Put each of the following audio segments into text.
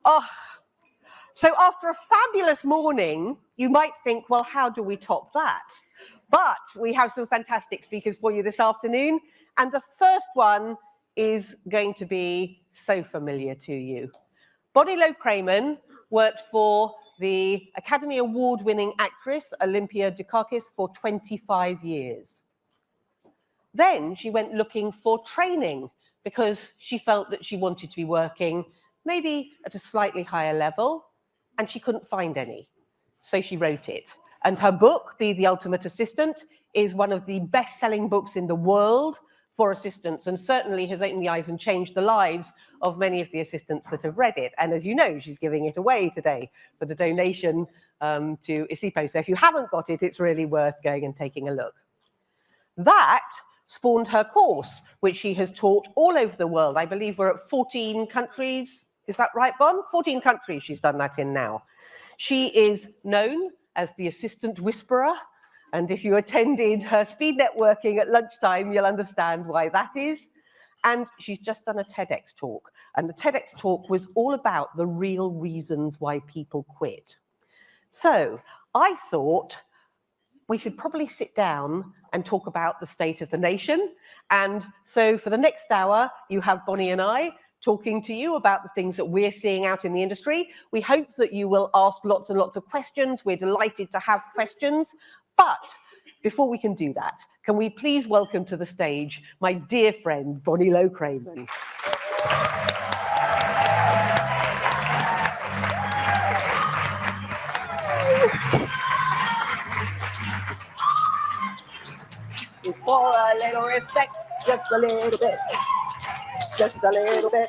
Oh, so after a fabulous morning, you might think, well, how do we top that? But we have some fantastic speakers for you this afternoon. And the first one is going to be so familiar to you. Bonnie Low-Kramen worked for the Academy Award-winning actress Olympia Dukakis for 25 years. Then she went looking for training because she felt that she wanted to be working maybe at a slightly higher level, and she couldn't find any. So she wrote it. And her book, Be the Ultimate Assistant, is one of the best-selling books in the world for assistants, and certainly has opened the eyes and changed the lives of many of the assistants that have read it. And as you know, she's giving it away today for the donation to ISIPO. So if you haven't got it, it's really worth going and taking a look. That spawned her course, which she has taught all over the world. I believe we're at 14 countries. Is that right, Bon? 14 countries she's done that in now. She is known as the Assistant Whisperer. And if you attended her speed networking at lunchtime, you'll understand why that is. And she's just done a TEDx talk. And the TEDx talk was all about the real reasons why people quit. So I thought we should probably sit down and talk about the state of the nation. And so for the next hour, you have Bonnie and I talking to you about the things that we're seeing out in the industry. We hope that you will ask lots and lots of questions. We're delighted to have questions. But before we can do that, can we please welcome to the stage my dear friend, Bonnie Low-Kramen. For a little respect, just a little bit, just a little bit.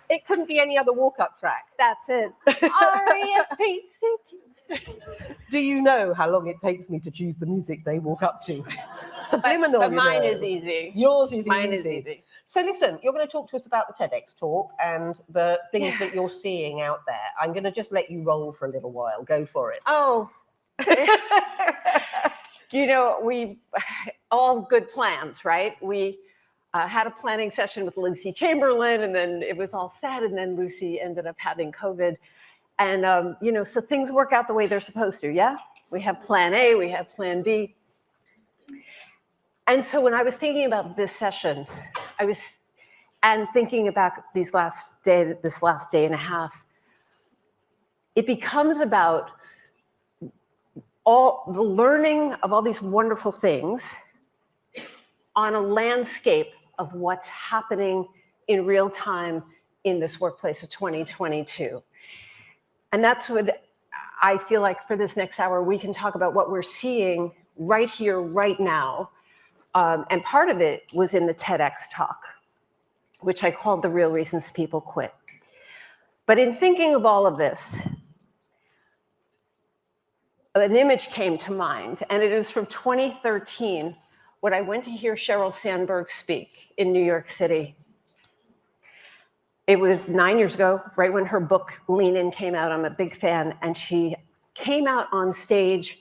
It couldn't be any other walk-up track. That's it. R-E-S-P-C-T. Do you know how long it takes me to choose the music they walk up to? Subliminal, but mine is easy. Yours is mine easy. Is easy. So listen, you're going to talk to us about the TEDx talk and the things that you're seeing out there. I'm going to just let you roll for a little while. Go for it. Oh. You know, all good plans, right? We had a planning session with Lucy Chamberlain, and then it was all sad, and then Lucy ended up having COVID. And, you know, so things work out the way they're supposed to, yeah? We have plan A, we have plan B. And so when I was thinking about this session, and thinking about this last day and a half, it becomes about all the learning of all these wonderful things on a landscape of what's happening in real time in this workplace of 2022. And that's what I feel like for this next hour, we can talk about what we're seeing right here, right now. And part of it was in the TEDx talk, which I called The Real Reasons People Quit. But in thinking of all of this, an image came to mind, and it is from 2013, when I went to hear Sheryl Sandberg speak in New York City. It was 9 years ago, right when her book Lean In came out. I'm a big fan, and she came out on stage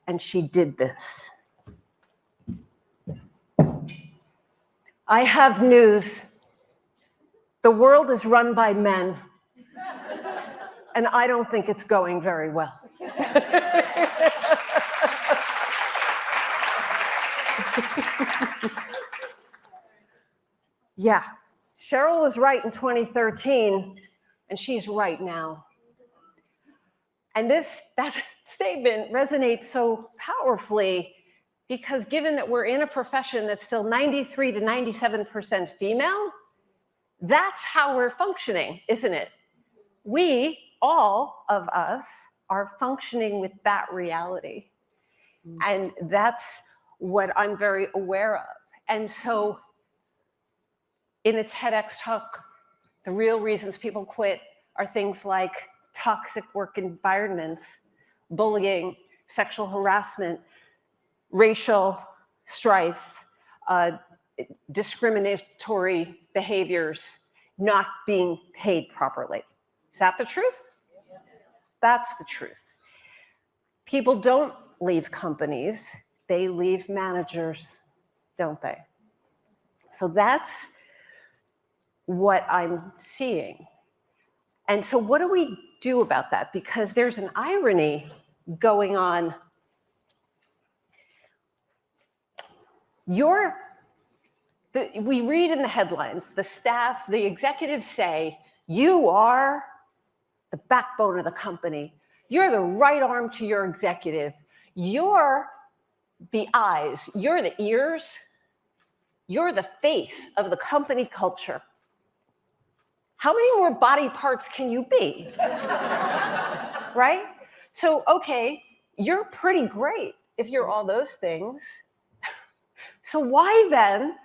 and she did this. I have news. The world is run by men, and I don't think it's going very well. Yeah, Sheryl was right in 2013, and she's right now. And that statement resonates so powerfully because given that we're in a profession that's still 93 to 97% female, that's how we're functioning, isn't it? We, all of us, are functioning with that reality. And that's what I'm very aware of. And so in the TEDx talk, the real reasons people quit are things like toxic work environments, bullying, sexual harassment, racial strife, discriminatory behaviors, not being paid properly. Is that the truth? That's the truth. People don't leave companies, they leave managers, don't they? So that's what I'm seeing. And so what do we do about that? Because there's an irony going on. We read in the headlines, the staff, the executives say, you are the backbone of the company. You're the right arm to your executive. You're the eyes. You're the ears. You're the face of the company culture. How many more body parts can you be? Right? So, okay, you're pretty great if you're all those things. So why then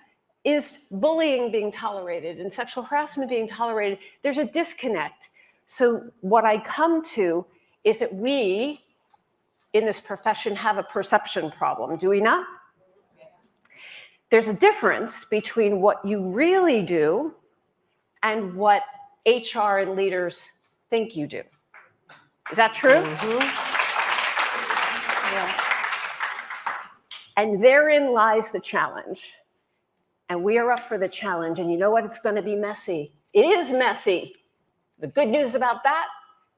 is bullying being tolerated and sexual harassment being tolerated? There's a disconnect. So what I come to is that we, in this profession, have a perception problem, do we not? There's a difference between what you really do and what HR and leaders think you do. Is that true? Yeah. And therein lies the challenge. And we are up for the challenge. And you know what? It's going to be messy. It is messy. The good news about that,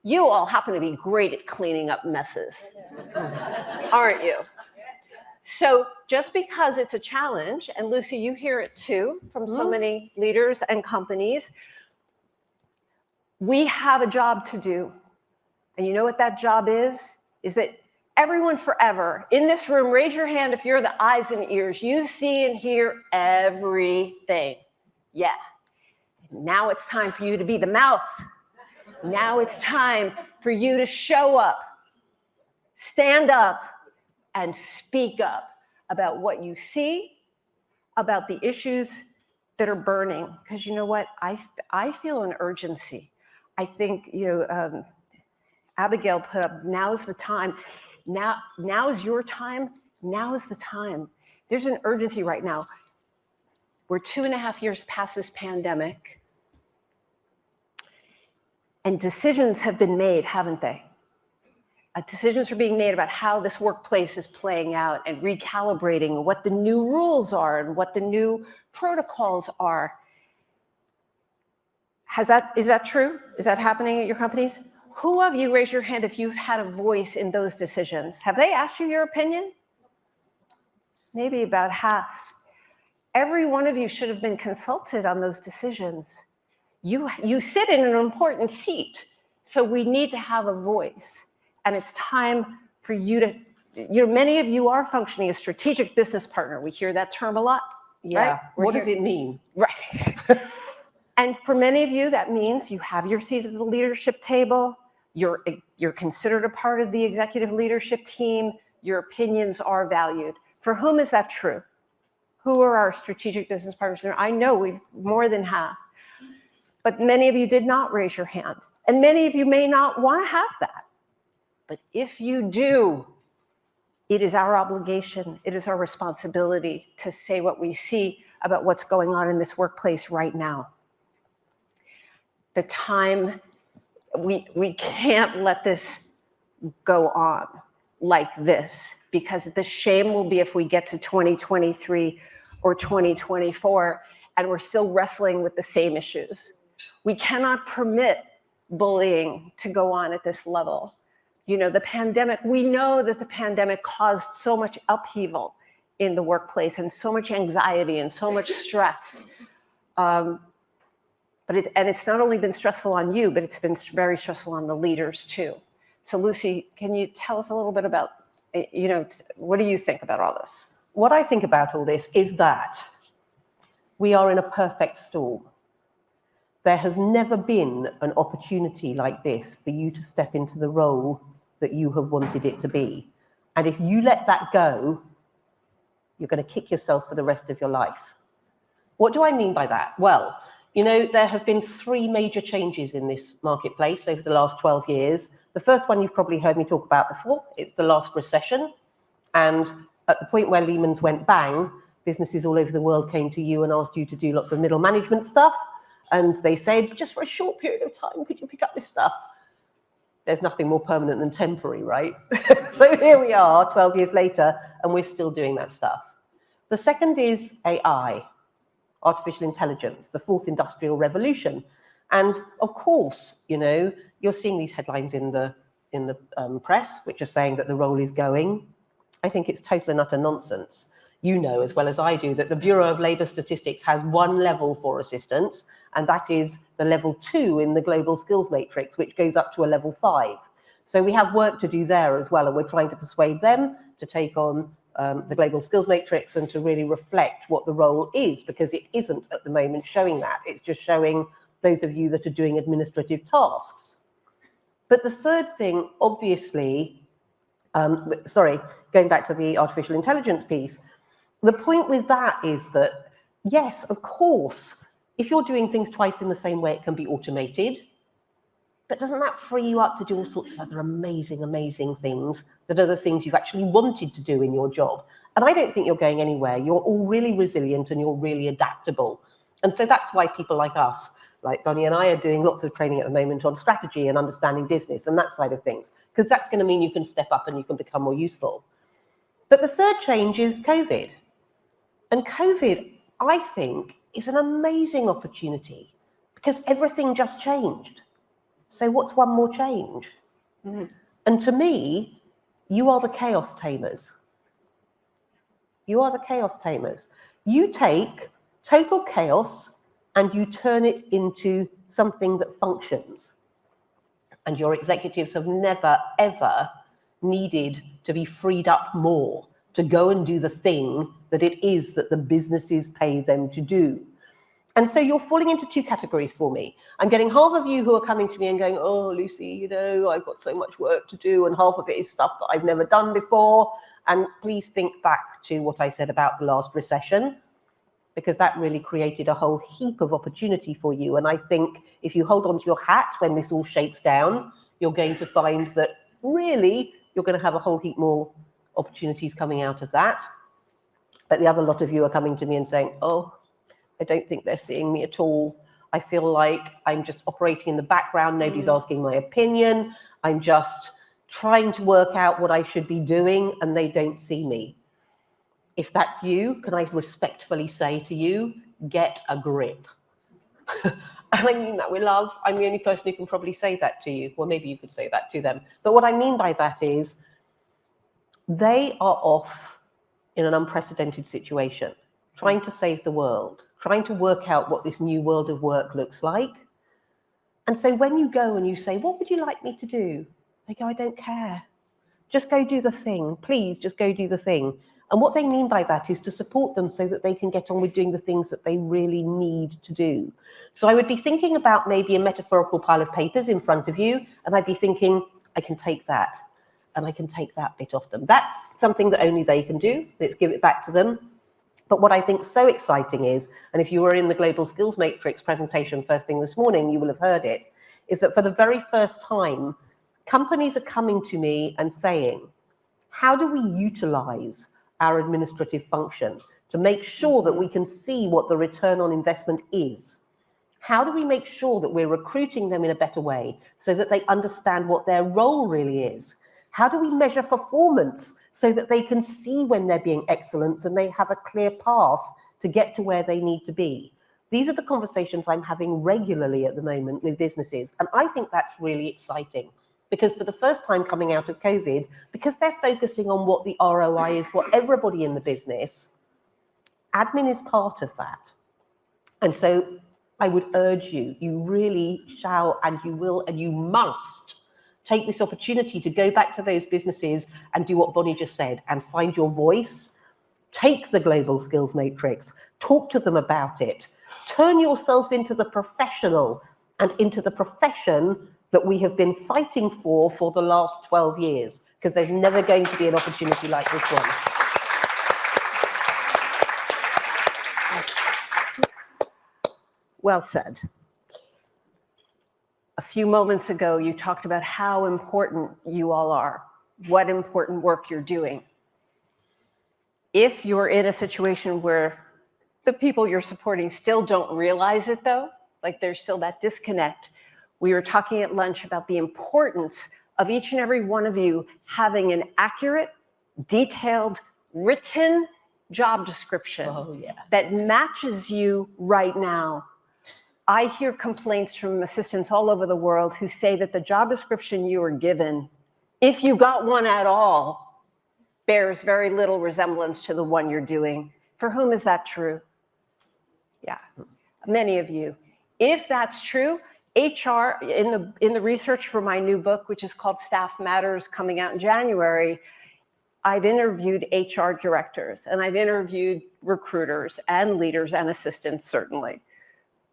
you all happen to be great at cleaning up messes, aren't you? So just because it's a challenge, and Lucy, you hear it too from so many leaders and companies, we have a job to do. And you know what that job is? Is that everyone forever in this room, raise your hand if you're the eyes and ears. You see and hear everything. Yeah. Now it's time for you to be the mouth. Now it's time for you to show up, stand up, and speak up about what you see, about the issues that are burning. Because you know what? I feel an urgency. I think, Abigail put up, now's the time. Now is your time. Now is the time. There's an urgency right now. We're 2.5 years past this pandemic. And decisions have been made, haven't they? Decisions are being made about how this workplace is playing out and recalibrating what the new rules are and what the new protocols are. Is that true? Is that happening at your companies? Who of you, raise your hand if you've had a voice in those decisions? Have they asked you your opinion? Maybe about half. Every one of you should have been consulted on those decisions. You sit in an important seat, so we need to have a voice. And it's time for you to, many of you are functioning as strategic business partner. We hear that term a lot. Yeah. Right? What does it mean? Right. And for many of you, that means you have your seat at the leadership table. You're considered a part of the executive leadership team. Your opinions are valued. For whom is that true? Who are our strategic business partners? I know we've more than half. But many of you did not raise your hand. And many of you may not want to have that. But if you do, it is our obligation, it is our responsibility to say what we see about what's going on in this workplace right now. The time, we can't let this go on like this, because the shame will be if we get to 2023 or 2024 and we're still wrestling with the same issues. We cannot permit bullying to go on at this level. The pandemic, we know that the pandemic caused so much upheaval in the workplace and so much anxiety and so much stress. But it's not only been stressful on you, but it's been very stressful on the leaders too. So Lucy, can you tell us a little bit about, what do you think about all this? What I think about all this is that we are in a perfect storm. There has never been an opportunity like this for you to step into the role that you have wanted it to be. And if you let that go, you're going to kick yourself for the rest of your life. What do I mean by that? Well, there have been 3 major changes in this marketplace over the last 12 years. The first one you've probably heard me talk about before. It's the last recession. And at the point where Lehman's went bang, businesses all over the world came to you and asked you to do lots of middle management stuff. And they said, just for a short period of time, could you pick up this stuff? There's nothing more permanent than temporary, right? So here we are 12 years later, and we're still doing that stuff. The second is AI, artificial intelligence, the 4th industrial revolution. And of course, you know, you're seeing these headlines in the press, which are saying that the role is going. I think it's total and utter nonsense. You know as well as I do that the Bureau of Labour Statistics has one level for assistance, and that is the level 2 in the global skills matrix, which goes up to a level 5. So we have work to do there as well, and we're trying to persuade them to take on the global skills matrix and to really reflect what the role is, because it isn't at the moment showing that. It's just showing those of you that are doing administrative tasks. But the third thing, obviously, going back to the artificial intelligence piece, the point with that is that, yes, of course, if you're doing things twice in the same way, it can be automated. But doesn't that free you up to do all sorts of other amazing, amazing things that are the things you've actually wanted to do in your job? And I don't think you're going anywhere. You're all really resilient and you're really adaptable. And so that's why people like us, like Bonnie and I, are doing lots of training at the moment on strategy and understanding business and that side of things, because that's going to mean you can step up and you can become more useful. But the third change is COVID. And COVID, I think, is an amazing opportunity because everything just changed. So what's one more change? Mm-hmm. And to me, you are the chaos tamers. You are the chaos tamers. You take total chaos and you turn it into something that functions. And your executives have never, ever needed to be freed up more to go and do the thing that it is that the businesses pay them to do. And so you're falling into two categories for me. I'm getting half of you who are coming to me and going, oh, Lucy, you know, I've got so much work to do, and half of it is stuff that I've never done before. And please think back to what I said about the last recession, because that really created a whole heap of opportunity for you. And I think if you hold on to your hat when this all shakes down, you're going to find that really you're going to have a whole heap more opportunities coming out of that. But the other lot of you are coming to me and saying, oh, I don't think they're seeing me at all. I feel like I'm just operating in the background. Nobody's asking my opinion. I'm just trying to work out what I should be doing, and they don't see me. If that's you, can I respectfully say to you, get a grip. And I mean that with love. I'm the only person who can probably say that to you. Well, maybe you could say that to them. But what I mean by that is they are off in an unprecedented situation, trying to save the world, trying to work out what this new world of work looks like. And so when you go and you say, what would you like me to do? They go, I don't care. Just go do the thing. Please, just go do the thing. And what they mean by that is to support them so that they can get on with doing the things that they really need to do. So I would be thinking about maybe a metaphorical pile of papers in front of you, and I'd be thinking, I can take that, and I can take that bit off them. That's something that only they can do. Let's give it back to them. But what I think is so exciting is, and if you were in the Global Skills Matrix presentation first thing this morning, you will have heard it, is that for the very first time, companies are coming to me and saying, how do we utilize our administrative function to make sure that we can see what the return on investment is? How do we make sure that we're recruiting them in a better way so that they understand what their role really is? How do we measure performance so that they can see when they're being excellent and they have a clear path to get to where they need to be? These are the conversations I'm having regularly at the moment with businesses. And I think that's really exciting because for the first time coming out of COVID, because they're focusing on what the ROI is for everybody in the business, admin is part of that. And so I would urge you, you really shall and you will and you must take this opportunity to go back to those businesses and do what Bonnie just said and find your voice. Take the Global Skills Matrix, talk to them about it, turn yourself into the professional and into the profession that we have been fighting for the last 12 years, because there's never going to be an opportunity like this one. Well said. A few moments ago, you talked about how important you all are, what important work you're doing. If you're in a situation where the people you're supporting still don't realize it, though, like there's still that disconnect, we were talking at lunch about the importance of each and every one of you having an accurate, detailed, written job description that matches you right now. I hear complaints from assistants all over the world who say that the job description you were given, if you got one at all, bears very little resemblance to the one you're doing. For whom is that true? Yeah, many of you. If that's true, HR, in the research for my new book, which is called Staff Matters, coming out in January, I've interviewed HR directors, and I've interviewed recruiters and leaders and assistants, certainly.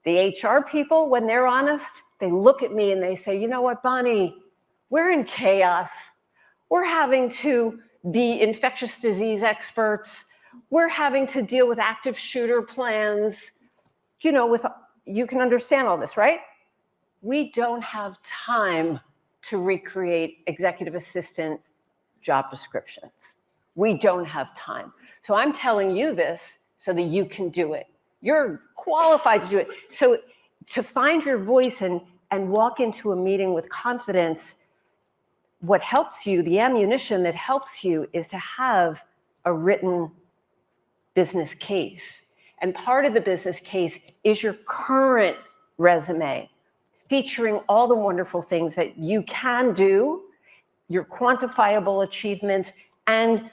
The HR people, when they're honest, they look at me and they say, you know what, Bonnie, we're in chaos. We're having to be infectious disease experts. We're having to deal with active shooter plans. You know, you can understand all this, right? We don't have time to recreate executive assistant job descriptions. We don't have time. So I'm telling you this so that you can do it. You're qualified to do it. So to find your voice and walk into a meeting with confidence, what helps you, the ammunition that helps you, is to have a written business case. And part of the business case is your current resume, featuring all the wonderful things that you can do, your quantifiable achievements, and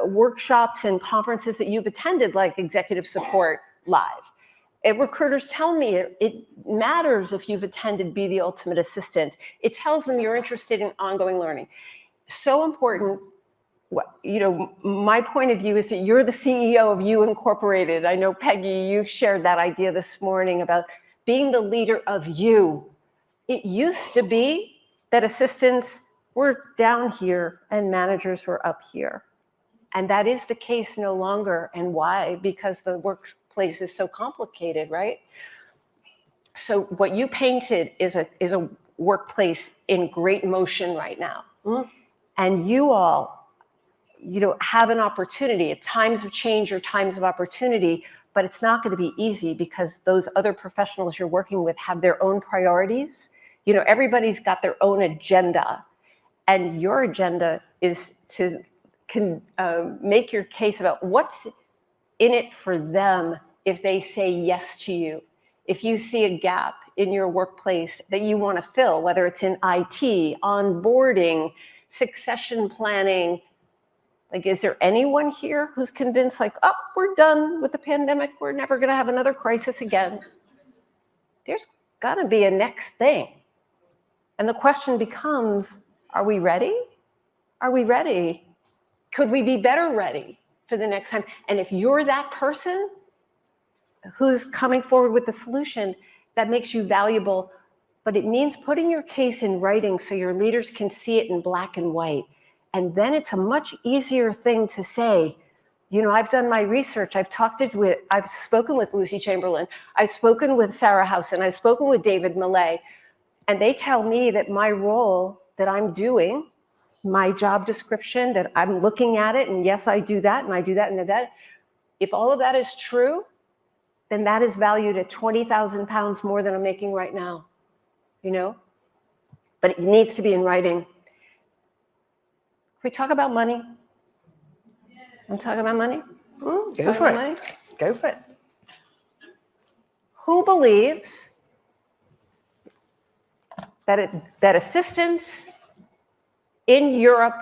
workshops and conferences that you've attended, like Executive Support Live. Recruiters tell me it matters if you've attended Be the Ultimate Assistant. It tells them you're interested in ongoing learning. So important. You know, my point of view is that you're the CEO of You Incorporated. I know, Peggy, you shared that idea this morning about being the leader of you. It used to be that assistants were down here and managers were up here. And that is the case no longer. And why? Because the workplace is so complicated, right? So what you painted is a workplace in great motion right now. Mm-hmm. And you all, you know, have an opportunity at times of change or times of opportunity, but it's not going to be easy because those other professionals you're working with have their own priorities. You know, everybody's got their own agenda, and your agenda is to make your case about what's in it for them if they say yes to you. If you see a gap in your workplace that you want to fill, whether it's in IT, onboarding, succession planning, like, is there anyone here who's convinced, like, oh, we're done with the pandemic, we're never going to have another crisis again? There's got to be a next thing. And the question becomes, are we ready? Are we ready? Could we be better ready for the next time? And if you're that person who's coming forward with the solution, that makes you valuable, but it means putting your case in writing so your leaders can see it in black and white. And then it's a much easier thing to say, you know, I've done my research. I've spoken with Lucy Chamberlain. I've spoken with Sarah Housen. I've spoken with David Millay. And they tell me that my role that I'm doing, my job description, that I'm looking at it, and yes, I do that, and I do that, and that. If all of that is true, then that is valued at 20,000 pounds more than I'm making right now, you know? But it needs to be in writing. Can we talk about money? I'm talking about money? Go for it. Money? Go for it. Who believes that assistants in Europe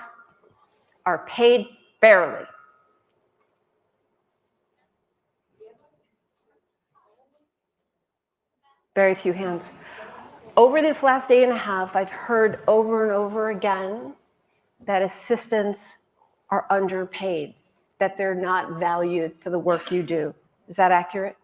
are paid fairly? Very few hands. Over this last day and a half, I've heard over and over again that assistants are underpaid, that they're not valued for the work you do. Is that accurate?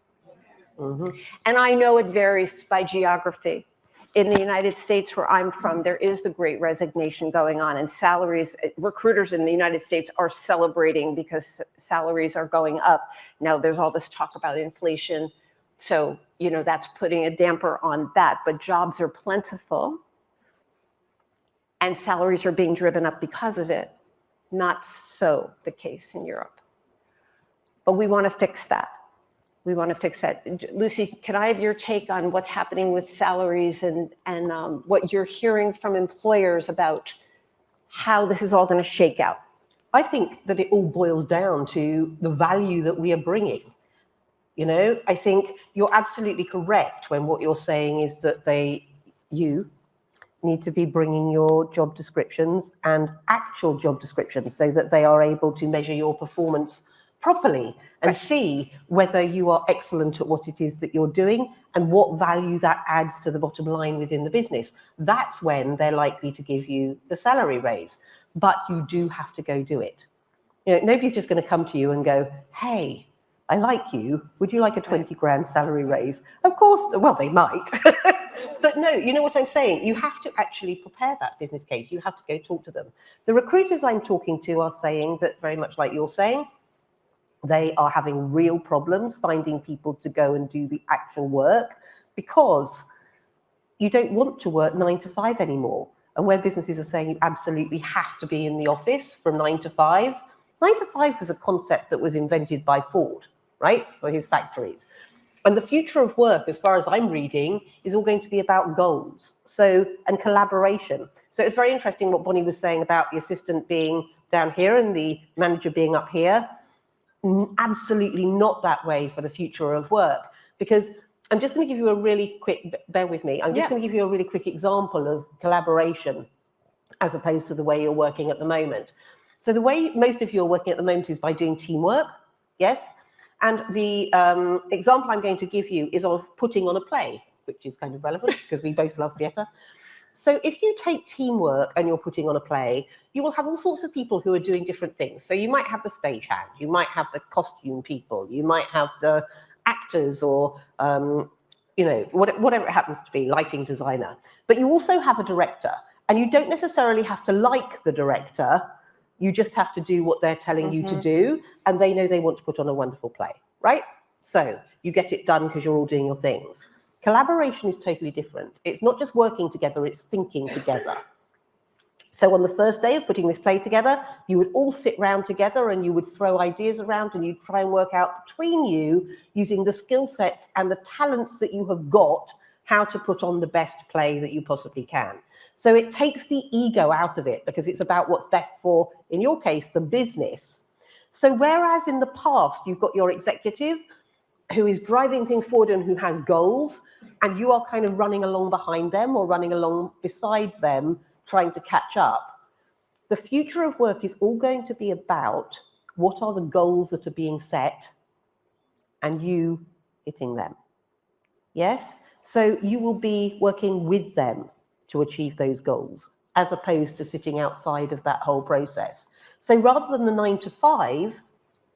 Mm-hmm. And I know it varies by geography. In the United States, where I'm from, there is the Great Resignation going on, and salaries, recruiters in the United States are celebrating because salaries are going up. Now, there's all this talk about inflation, so, you know, that's putting a damper on that, but jobs are plentiful, and salaries are being driven up because of it. Not so the case in Europe. But we want to fix that. We want to fix that. Lucy, can I have your take on what's happening with salaries and what you're hearing from employers about how this is all going to shake out? I think that it all boils down to the value that we are bringing. You know, I think you're absolutely correct when what you're saying is that you need to be bringing your job descriptions and actual job descriptions so that they are able to measure your performance properly and see whether you are excellent at what it is that you're doing and what value that adds to the bottom line within the business. That's when they're likely to give you the salary raise. But you do have to go do it. You know, nobody's just going to come to you and go, hey, I like you. Would you like a 20 grand salary raise? Of course, well, they might. But no, you know what I'm saying? You have to actually prepare that business case. You have to go talk to them. The recruiters I'm talking to are saying that, very much like you're saying, they are having real problems finding people to go and do the actual work because you don't want to work 9 to 5 anymore. And where businesses are saying you absolutely have to be in the office from 9 to 5, 9 to 5 was a concept that was invented by Ford, right, for his factories. And the future of work, as far as I'm reading, is all going to be about goals, and collaboration. So it's very interesting what Bonnie was saying about the assistant being down here and the manager being up here. Absolutely not that way for the future of work, because I'm just going to give you a really quick, bear with me, I'm just going to give you a really quick example of collaboration as opposed to the way you're working at the moment. So the way most of you are working at the moment is by doing teamwork, yes? And the example I'm going to give you is of putting on a play, which is kind of relevant because we both love theatre. So if you take teamwork and you're putting on a play, you will have all sorts of people who are doing different things. So you might have the stagehand, you might have the costume people, you might have the actors or, you know, whatever it happens to be, lighting designer. But you also have a director, and you don't necessarily have to like the director. You just have to do what they're telling you to do, and they know they want to put on a wonderful play, right? So you get it done because you're all doing your things. Collaboration is totally different. It's not just working together, it's thinking together. So on the first day of putting this play together, you would all sit round together and you would throw ideas around and you'd try and work out between you, using the skill sets and the talents that you have got, how to put on the best play that you possibly can. So it takes the ego out of it because it's about what's best for, in your case, the business. So whereas in the past, you've got your executive who is driving things forward and who has goals, and you are kind of running along behind them or running along beside them, trying to catch up. The future of work is all going to be about what are the goals that are being set and you hitting them. Yes? So you will be working with them to achieve those goals, as opposed to sitting outside of that whole process. So rather than the 9 to 5,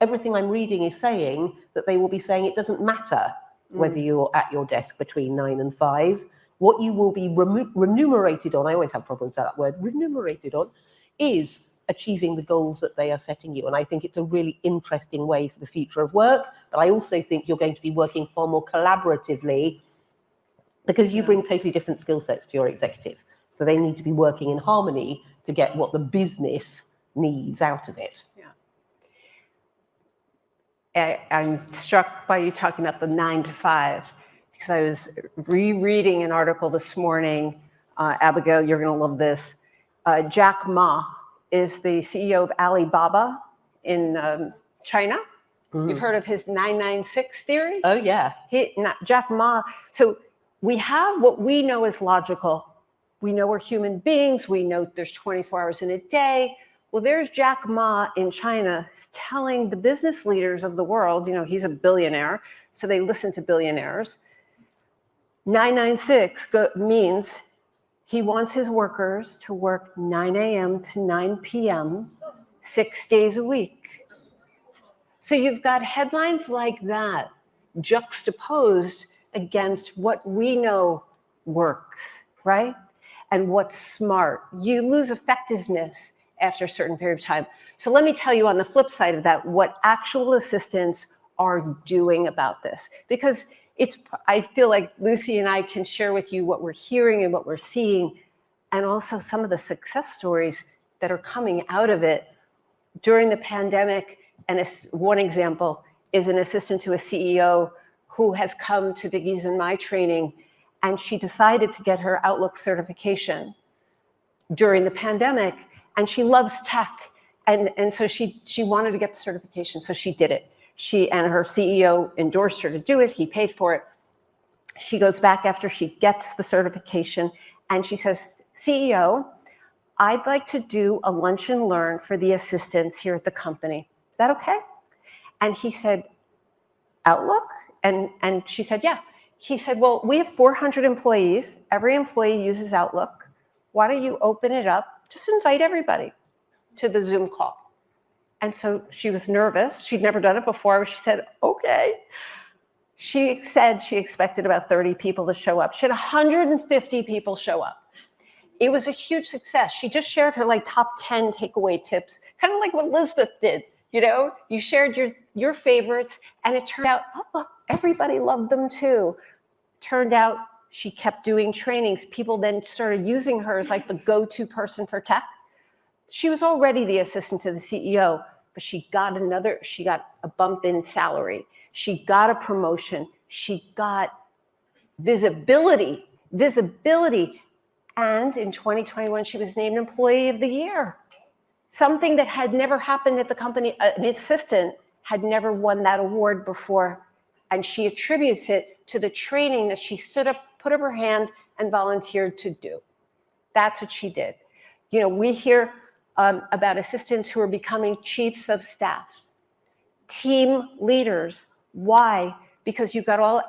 everything I'm reading is saying that they will be saying it doesn't matter whether you're at your desk between 9 and 5. What you will be remunerated on, I always have problems with that word, remunerated on, is achieving the goals that they are setting you. And I think it's a really interesting way for the future of work. But I also think you're going to be working far more collaboratively because you bring totally different skill sets to your executive. So they need to be working in harmony to get what the business needs out of it. I'm struck by you talking about the 9 to 5, because I was rereading an article this morning. Abigail, you're going to love this. Jack Ma is the CEO of Alibaba in China. You've heard of his 996 theory? Oh, yeah. Jack Ma. So we have what we know is logical. We know we're human beings. We know there's 24 hours in a day. Well, there's Jack Ma in China telling the business leaders of the world, you know, he's a billionaire, so they listen to billionaires. 996 means he wants his workers to work 9 a.m. to 9 p.m., 6 days a week. So you've got headlines like that juxtaposed against what we know works, right? And what's smart. You lose effectiveness after a certain period of time. So let me tell you on the flip side of that, what actual assistants are doing about this. Because I feel like Lucy and I can share with you what we're hearing and what we're seeing, and also some of the success stories that are coming out of it during the pandemic. And one example is an assistant to a CEO who has come to Biggie's and my training, and she decided to get her Outlook certification during the pandemic. And she loves tech. And so she wanted to get the certification, so she did it. She and her CEO endorsed her to do it. He paid for it. She goes back after she gets the certification and she says, CEO, I'd like to do a lunch and learn for the assistants here at the company. Is that okay? And he said, Outlook? And she said, yeah. He said, well, we have 400 employees. Every employee uses Outlook. Why don't you open it up? Just invite everybody to the Zoom call. And so she was nervous. She'd never done it before. She said, okay. She said she expected about 30 people to show up. She had 150 people show up. It was a huge success. She just shared her like top 10 takeaway tips, kind of like what Elizabeth did. You know, you shared your favorites, and it turned out, oh, everybody loved them too. Turned out she kept doing trainings. People then started using her as like the go-to person for tech. She was already the assistant to the CEO, but she got a bump in salary. She got a promotion. She got visibility. And in 2021, she was named Employee of the Year. Something that had never happened at the company. An assistant had never won that award before. And she attributes it to the training that she stood up, put up her hand, and volunteered to do. That's what she did. You know, we hear about assistants who are becoming chiefs of staff, team leaders. Why? Because you've got all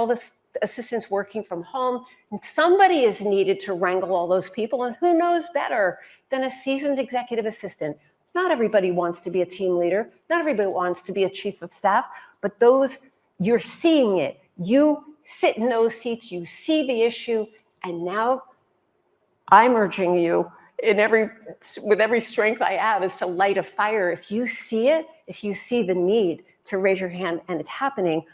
the assistants working from home, and somebody is needed to wrangle all those people, and who knows better than a seasoned executive assistant? Not everybody wants to be a team leader. Not everybody wants to be a chief of staff, but those, you're seeing it. You sit in those seats, you see the issue, and now I'm urging you with every strength I have is to light a fire. If you see it, if you see the need, to raise your hand, and it's happening,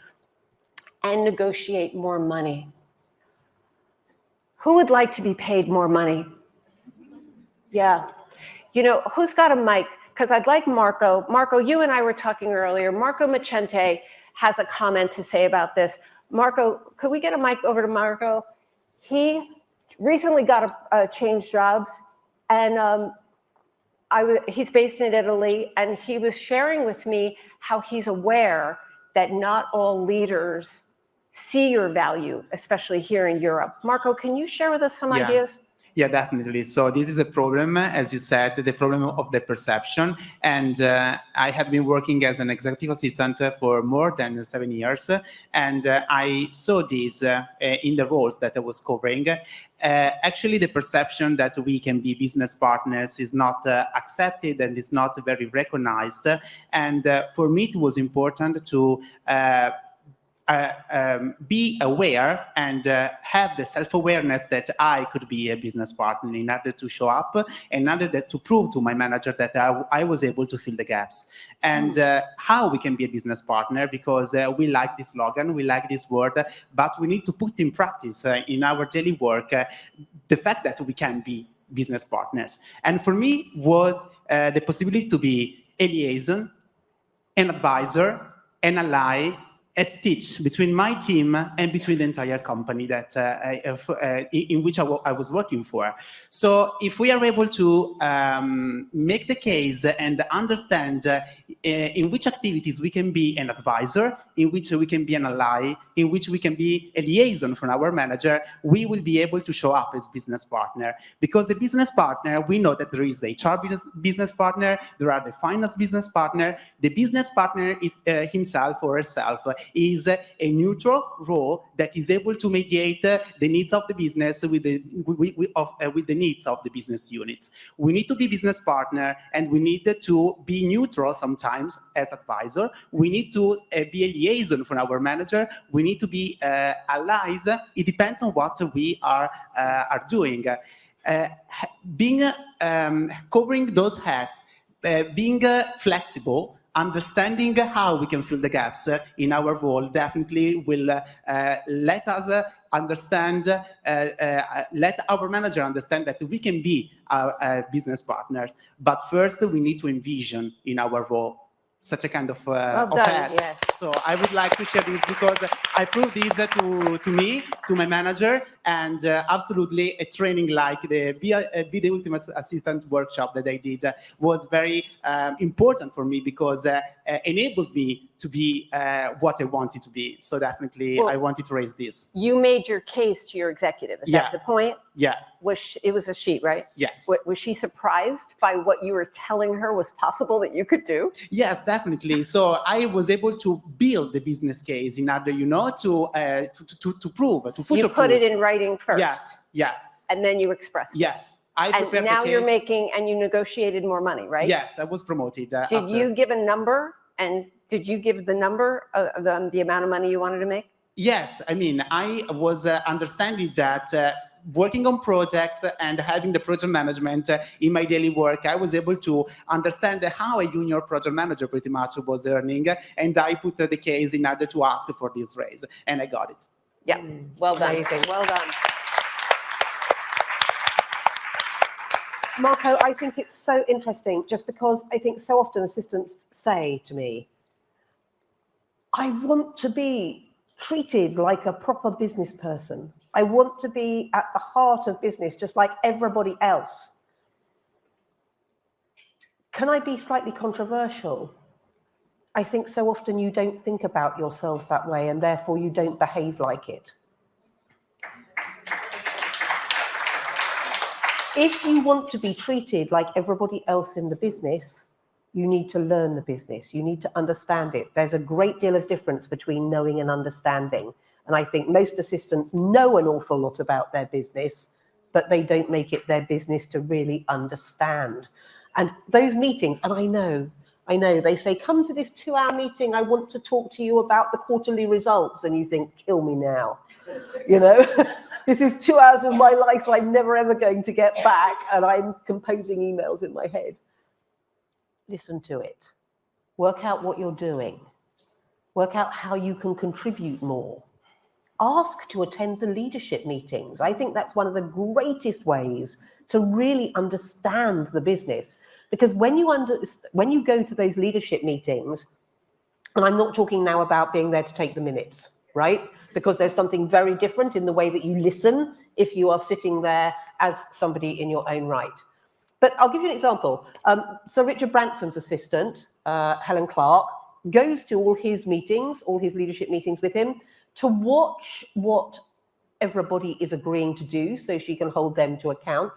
and negotiate more money. Who would like to be paid more money? Yeah. You know, who's got a mic? Because I'd like Marco. Marco, you and I were talking earlier. Marco Macente has a comment to say about this. Marco, could we get a mic over to Marco? He recently got a change jobs, and he's based in Italy, and he was sharing with me how he's aware that not all leaders see your value, especially here in Europe. Marco, can you share with us some ideas? Yeah, definitely. So this is a problem, as you said, the problem of the perception. And I have been working as an executive assistant for more than 7 years. And I saw this in the roles that I was covering. Actually, the perception that we can be business partners is not accepted and is not very recognized. And for me, it was important to be aware and have the self-awareness that I could be a business partner in order to show up and in order to prove to my manager that I was able to fill the gaps. And how we can be a business partner, because we like this slogan, we like this word, but we need to put in practice in our daily work the fact that we can be business partners. And for me was the possibility to be a liaison, an advisor, an ally, a stitch between my team and between the entire company that in which I was working for. So if we are able to make the case and understand in which activities we can be an advisor, in which we can be an ally, in which we can be a liaison from our manager, we will be able to show up as business partner. Because the business partner, we know that there is the HR business partner, there are the finance business partner. The business partner himself or herself is a neutral role that is able to mediate the needs of the business with the needs of the business units. We need to be business partner, and we need to be neutral sometimes as advisor. We need to be a liaison for our manager. We need to be allies. It depends on what we are doing. Covering those hats, being flexible, understanding how we can fill the gaps in our role definitely will let us understand, let our manager understand that we can be our business partners. But first, we need to envision in our role such a kind of hat. Yes. So I would like to share this because I proved this to me, to my manager, and absolutely a training like the Be the Ultimate Assistant workshop that I did was very important for me because enabled me to be what I wanted to be. So definitely I wanted to raise this. You made your case to your executive. Is that the point? Yeah. It was a sheet, right? Yes. Was she surprised by what you were telling her was possible that you could do? Yes, definitely. So I was able to build the business case in order, to prove, to future-proof. You put it in writing first. Yes. And then you expressed it. Yes. I prepared and now the you're case. and you negotiated more money, right? Yes, I was promoted. Did you give a number? And did you give the number, the amount of money you wanted to make? Yes, I mean, I was understanding that working on projects and having the project management in my daily work, I was able to understand how a junior project manager pretty much was earning, and I put the case in order to ask for this raise, and I got it. Yeah, well done. Amazing. Well done. Marco, I think it's so interesting just because I think so often assistants say to me, I want to be treated like a proper business person. I want to be at the heart of business, just like everybody else. Can I be slightly controversial? I think so often you don't think about yourselves that way and therefore you don't behave like it. If you want to be treated like everybody else in the business, you need to learn the business. You need to understand it. There's a great deal of difference between knowing and understanding. And I think most assistants know an awful lot about their business, but they don't make it their business to really understand. And those meetings, and I know, they say, come to this 2-hour meeting. I want to talk to you about the quarterly results. And you think, kill me now. You know, this is 2 hours of my life I'm never ever going to get back. And I'm composing emails in my head. Listen to it. Work out what you're doing. Work out how you can contribute more. Ask to attend the leadership meetings. I think that's one of the greatest ways to really understand the business. Because when you go to those leadership meetings, and I'm not talking now about being there to take the minutes, right? Because there's something very different in the way that you listen if you are sitting there as somebody in your own right. But I'll give you an example. Sir Richard Branson's assistant, Helen Clark, goes to all his meetings, all his leadership meetings with him, to watch what everybody is agreeing to do so she can hold them to account,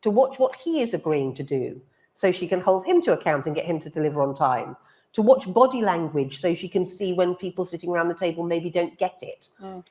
to watch what he is agreeing to do so she can hold him to account and get him to deliver on time, to watch body language so she can see when people sitting around the table maybe don't get it.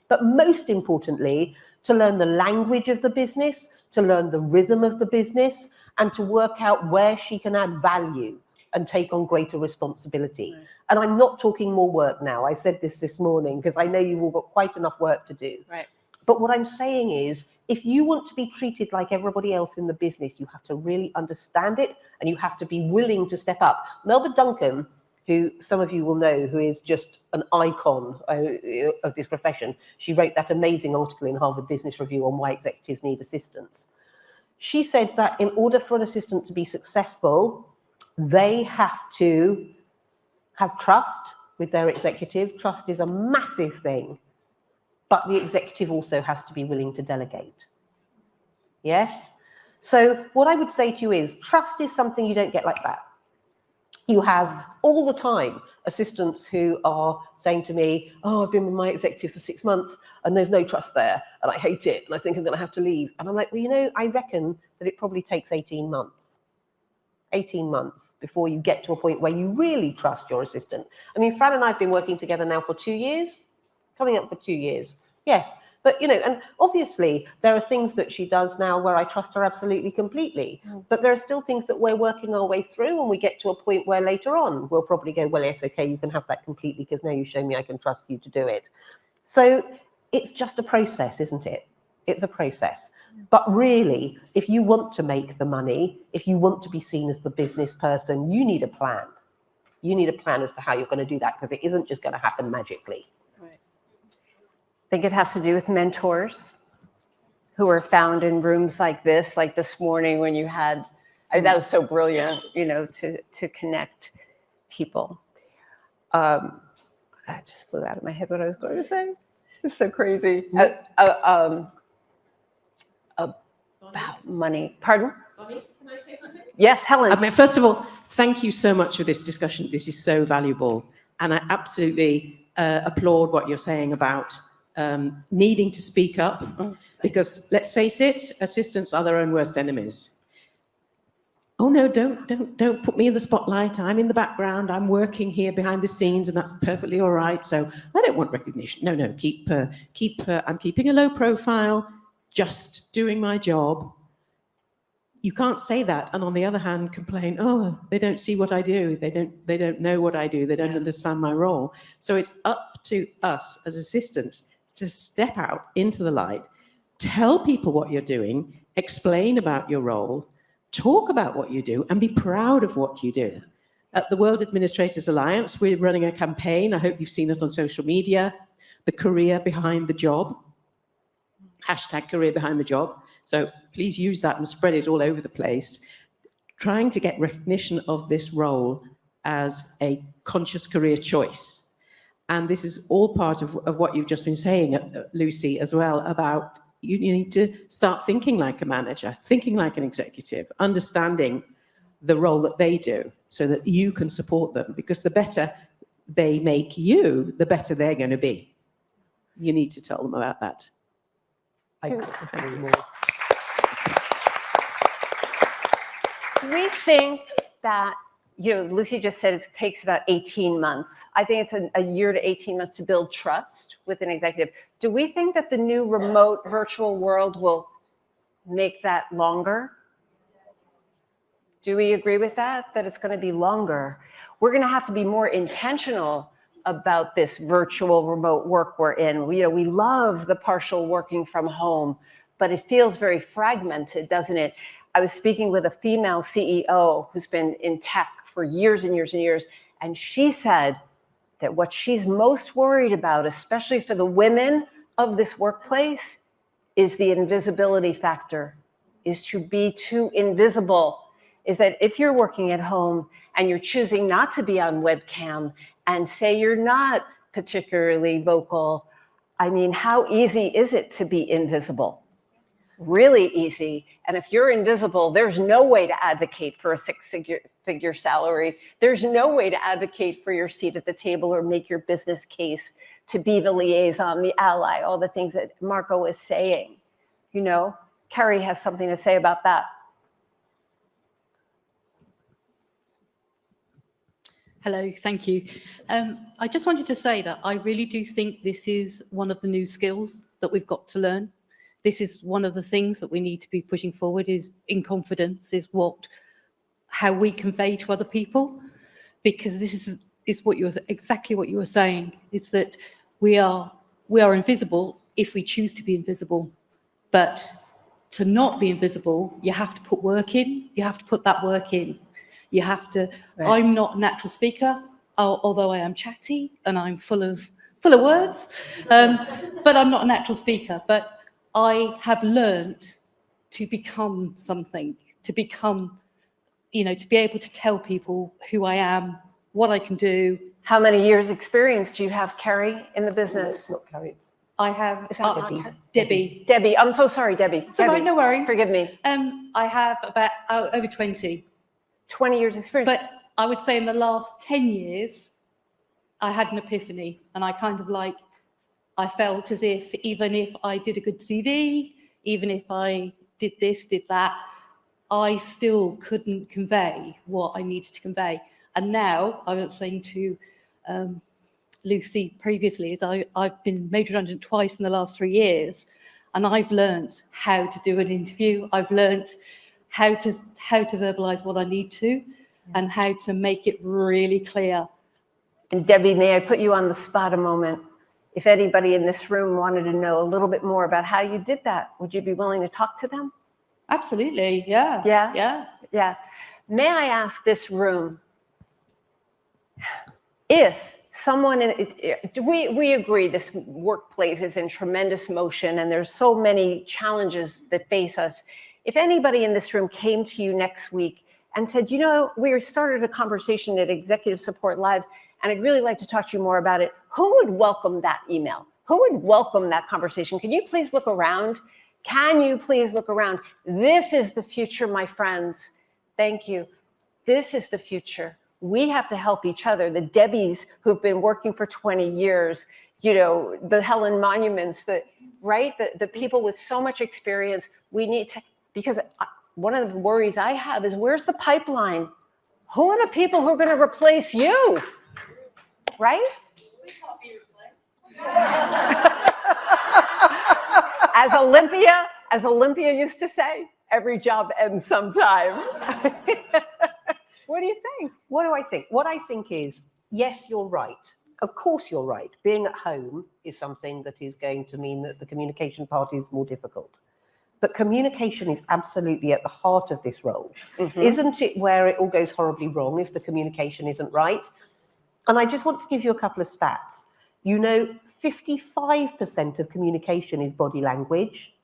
But most importantly, to learn the language of the business, to learn the rhythm of the business, and to work out where she can add value and take on greater responsibility. Right. And I'm not talking more work now. I said this morning because I know you've all got quite enough work to do. Right. But what I'm saying is, if you want to be treated like everybody else in the business, you have to really understand it and you have to be willing to step up. Melba Duncan, who some of you will know, who is just an icon of this profession, she wrote that amazing article in Harvard Business Review on why executives need assistants. She said that in order for an assistant to be successful, they have to have trust with their executive. Trust is a massive thing, but the executive also has to be willing to delegate. Yes? So what I would say to you is, trust is something you don't get like that. You have all the time assistants who are saying to me, oh, I've been with my executive for 6 months and there's no trust there and I hate it and I think I'm going to have to leave. And I'm like, well, you know, I reckon that it probably takes 18 months. 18 months before you get to a point where you really trust your assistant. I mean, Fran and I have been working together now for 2 years, coming up for 2 years. Yes. But, you know, and obviously there are things that she does now where I trust her absolutely completely. But there are still things that we're working our way through and we get to a point where later on we'll probably go, well, yes, okay, you can have that completely because now you show me I can trust you to do it. So it's just a process, isn't it? It's a process. But really, if you want to make the money, if you want to be seen as the business person, you need a plan. You need a plan as to how you're going to do that because it isn't just going to happen magically. I think it has to do with mentors who are found in rooms like this morning when you had, that was so brilliant, you know, to connect people. I just flew out of my head what I was going to say. It's so crazy. About money. Pardon? Bonnie, can I say something? Yes, Helen. I mean, first of all, thank you so much for this discussion. This is so valuable. And I absolutely applaud what you're saying about needing to speak up, because let's face it, assistants are their own worst enemies. Oh no, don't put me in the spotlight. I'm in the background. I'm working here behind the scenes, and that's perfectly all right. So I don't want recognition. No, I'm keeping a low profile, just doing my job. You can't say that, and on the other hand, complain, oh, they don't see what I do. They don't know what I do. They don't understand my role. So it's up to us as assistants to step out into the light, tell people what you're doing, explain about your role, talk about what you do, and be proud of what you do. At the World Administrators Alliance, we're running a campaign. I hope you've seen it on social media, the career behind the job, #career behind the job. So please use that and spread it all over the place, trying to get recognition of this role as a conscious career choice. And this is all part of what you've just been saying, Lucy, as well, about you need to start thinking like a manager, thinking like an executive, understanding the role that they do so that you can support them, because the better they make you, the better they're going to be. You need to tell them about that. We think that, Lucy just said it takes about 18 months. I think it's a year to 18 months to build trust with an executive. Do we think that the new remote virtual world will make that longer? Do we agree with that it's going to be longer? We're going to have to be more intentional about this virtual remote work we're in. We love the partial working from home, but it feels very fragmented, doesn't it? I was speaking with a female CEO who's been in tech for years and years and years, and she said that what she's most worried about, especially for the women of this workplace, is the invisibility factor, is to be too invisible. Is that if you're working at home and you're choosing not to be on webcam and say you're not particularly vocal, I mean, how easy is it to be invisible? Really easy. And if you're invisible, there's no way to advocate for a six-figure salary. There's no way to advocate for your seat at the table or make your business case to be the liaison, the ally, all the things that Marco is saying. Carrie has something to say about that. Hello, thank you. I just wanted to say that I really do think this is one of the new skills that we've got to learn. This is one of the things that we need to be pushing forward, is in confidence, is how we convey to other people, because this is exactly what you were saying. It's that we are invisible if we choose to be invisible, but to not be invisible, you have to put work in. You have to put that work in. You have to. Right. I'm not a natural speaker, although I am chatty and I'm full of words, but I'm not a natural speaker. But I have learned to become something, to be able to tell people who I am, what I can do. How many years experience do you have, Carrie, in the business? Not Carrie. I have Debbie. Debbie, I'm so sorry, Debbie. It's all right, no worries. Forgive me. I have about over 20. 20 years experience. But I would say in the last 10 years, I had an epiphany, and I I felt as if even if I did a good CV, even if I did this, did that, I still couldn't convey what I needed to convey. And now, I was saying to Lucy previously, is I've been made redundant twice in the last 3 years, and I've learned how to do an interview. I've learned how to verbalize what I need to, and how to make it really clear. And Debbie, may I put you on the spot a moment? If anybody in this room wanted to know a little bit more about how you did that, would you be willing to talk to them? Absolutely, yeah. Yeah. May I ask this room, if someone, we agree this workplace is in tremendous motion and there's so many challenges that face us. If anybody in this room came to you next week and said, we started a conversation at Executive Support Live, and I'd really like to talk to you more about it. Who would welcome that email? Who would welcome that conversation? Can you please look around? Can you please look around? This is the future, my friends. Thank you. This is the future. We have to help each other. The Debbies who've been working for 20 years, you know, the Helen Monuments, right? The people with so much experience, we need to, because one of the worries I have is, where's the pipeline? Who are the people who are going to replace you? Right? As Olympia used to say, every job ends sometime. What do you think? What do I think? What I think is, yes, you're right. Of course you're right. Being at home is something that is going to mean that the communication part is more difficult. But communication is absolutely at the heart of this role. Mm-hmm. Isn't it where it all goes horribly wrong if the communication isn't right? And I just want to give you a couple of stats. You know, 55% of communication is body language.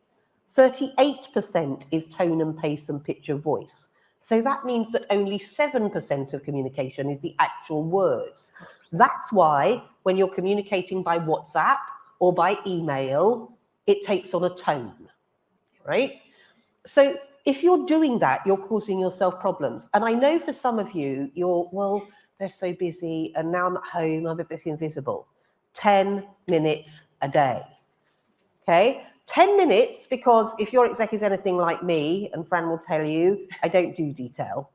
38% is tone and pace and pitch of voice. So that means that only 7% of communication is the actual words. That's why when you're communicating by WhatsApp or by email, it takes on a tone, right? So if you're doing that, you're causing yourself problems. And I know for some of you, well, they're so busy and now I'm at home, I'm a bit invisible. 10 minutes a day, okay? 10 minutes, because if your exec is anything like me, and Fran will tell you, I don't do detail.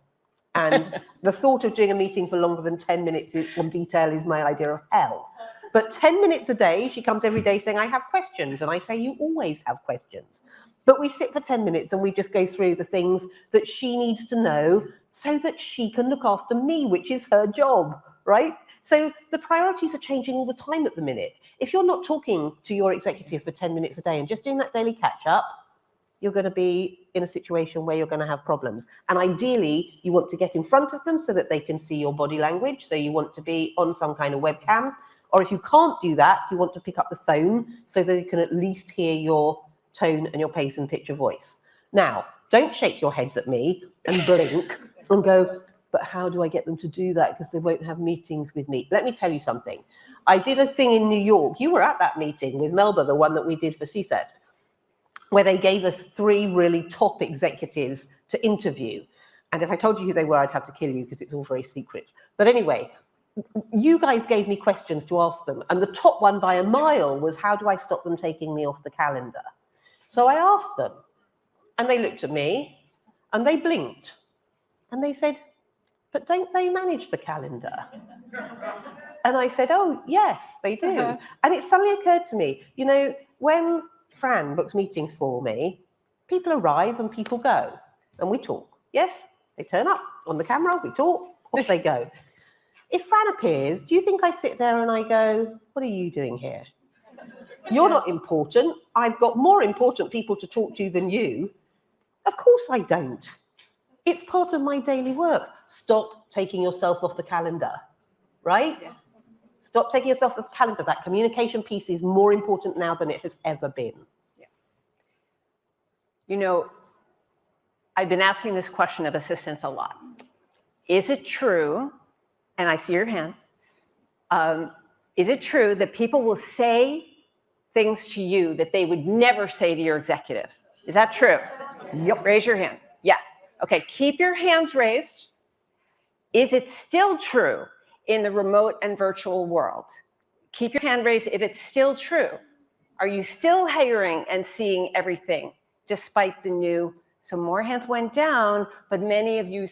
And the thought of doing a meeting for longer than 10 minutes on detail is my idea of hell. But 10 minutes a day, she comes every day saying, I have questions. And I say, you always have questions. But we sit for 10 minutes and we just go through the things that she needs to know so that she can look after me, which is her job, right? So the priorities are changing all the time at the minute. If you're not talking to your executive for 10 minutes a day and just doing that daily catch-up, you're going to be in a situation where you're going to have problems. And ideally, you want to get in front of them so that they can see your body language. So you want to be on some kind of webcam. Or if you can't do that, you want to pick up the phone so that you can at least hear your tone and your pace and pitch of voice. Now, don't shake your heads at me and blink and go, but how do I get them to do that? Because they won't have meetings with me. Let me tell you something. I did a thing in New York. You were at that meeting with Melba, the one that we did for CSET, where they gave us 3 really top executives to interview. And if I told you who they were, I'd have to kill you because it's all very secret. But anyway, you guys gave me questions to ask them. And the top one by a mile was, how do I stop them taking me off the calendar? So I asked them, and they looked at me and they blinked and they said, but don't they manage the calendar? And I said, oh, yes, they do. Uh-huh. And it suddenly occurred to me, you know, when Fran books meetings for me, people arrive and people go, and we talk. Yes, they turn up on the camera, we talk, off they go. If Fran appears, do you think I sit there and I go, what are you doing here? You're not important. I've got more important people to talk to than you. Of course I don't. It's part of my daily work. Stop taking yourself off the calendar, right? Yeah. Stop taking yourself off the calendar. That communication piece is more important now than it has ever been. Yeah. You know, I've been asking this question of assistants a lot. Is it true, and I see your hand, is it true that people will say things to you that they would never say to your executive? Is that true? Yep. Raise your hand. Yeah. Okay, keep your hands raised. Is it still true in the remote and virtual world? Keep your hand raised if it's still true. Are you still hearing and seeing everything despite the new? So more hands went down, but many of you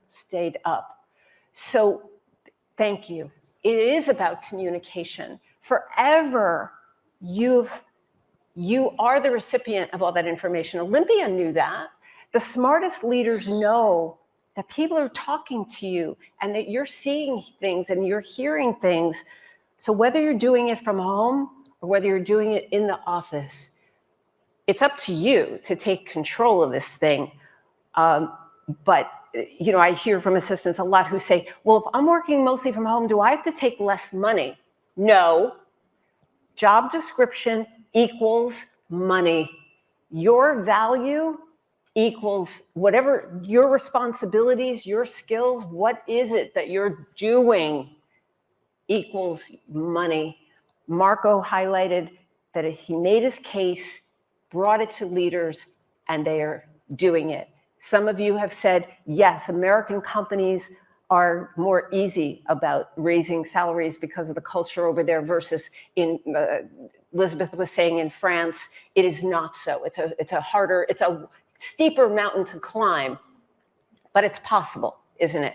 stayed up. So thank you. It is about communication. Forever, you are the recipient of all that information. Olympia knew that. The smartest leaders know that people are talking to you and that you're seeing things and you're hearing things. So whether you're doing it from home or whether you're doing it in the office, it's up to you to take control of this thing. But you know, I hear from assistants a lot who say, well, if I'm working mostly from home, do I have to take less money? No. Job description equals money. Your value equals whatever your responsibilities, your skills, what is it that you're doing? equals money. Marco highlighted that he made his case, brought it to leaders, and they are doing it. Some of you have said, yes, American companies are more easy about raising salaries because of the culture over there versus in, Elizabeth was saying in France, it is not so. It's a steeper mountain to climb, but it's possible, isn't it?